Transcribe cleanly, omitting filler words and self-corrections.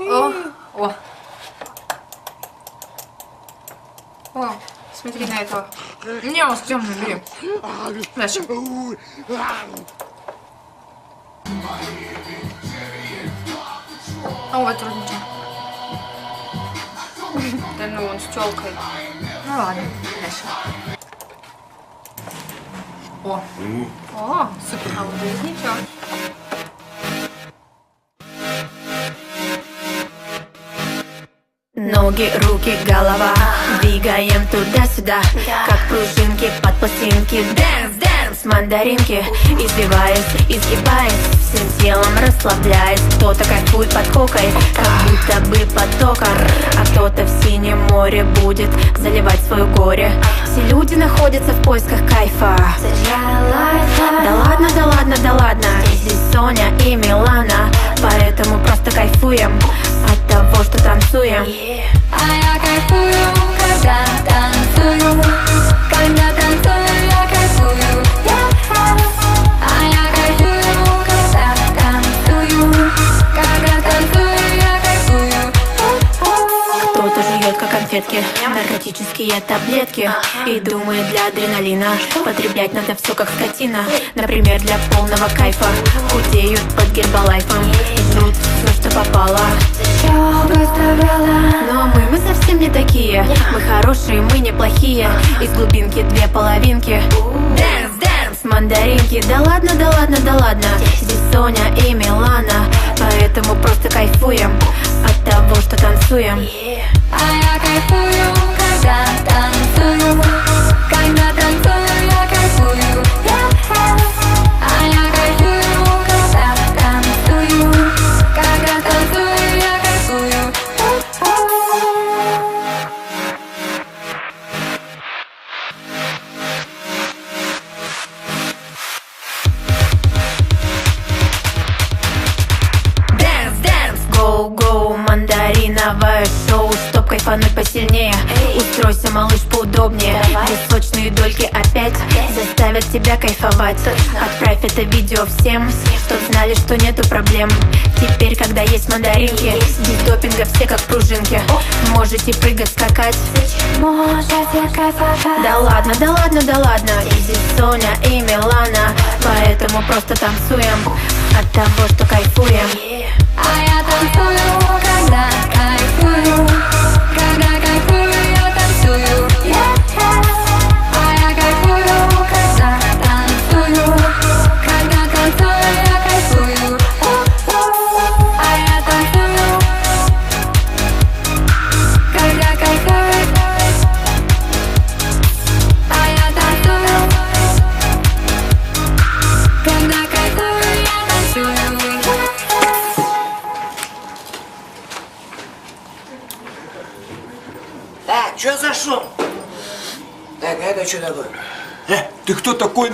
О. О, смотри на этого. Не, он темный, бери. Дальше. А вот труднее. Да ну, он с тёлкой. Ну ладно, дальше. О, супер, а вот здесь ничего. Ноги, руки, голова, двигаем туда-сюда, как пружинки под пластинки. Дэнс, дэнс, мандаринки, извиваясь, изгибаясь, всем телом расслабляясь. Кто-то кайфует под кокой, как будто бы потоком, а кто-то в синем море будет заливать свое горе. Все люди находятся в поисках кайфа. Да ладно, да ладно, да ладно, здесь Соня и Милана, поэтому просто кайфуем от того, что танцуем. А я кайфую, когда танцую. Когда танцую, я кайфую. А я кайфую, когда танцую. Когда танцую, я кайфую. Кто-то жует, как конфетки, наркотические таблетки, и думает, для адреналина потреблять надо все как скотина. Например, для полного кайфа худеют под гербалайфом, жрут все, что попало. Но мы совсем не такие. Мы хорошие, мы неплохие. Из глубинки две половинки. Дэнс, дэнс, мандаринки. Да ладно, да ладно, да ладно, здесь Соня и Милана, поэтому просто кайфуем от того, что танцуем. А я кайфую, когда танцую. Когда танцую, я кайфую. А я кайфую, когда танцую. Когда танцую, я кайфую. Дэнс, дэнс, гоу-гоу, мандариновое шоу. Чтоб кайфануть посильнее, устройся, малыш, поудобнее. Песочные дольки опять заставят тебя кайфовать. Отправь это видео всем, чтоб знали, что нету проблем. Теперь, когда есть мандаринки, без допинга все как пружинки. Можете прыгать, скакать, Можете кайфовать. да ладно, да ладно, да ладно, здесь Соня и Милана, поэтому просто танцуем от того, что кайфуем. А я танцую, когда кайфую. Когда кайфую, я танцую. А я кайфую, когда танцую. Когда танцую, я кайфую. А я танцую. Когда кайфую. А я танцую. Когда кайфую, я танцую. Чё за шум? Так, это что такое? Ты кто такой?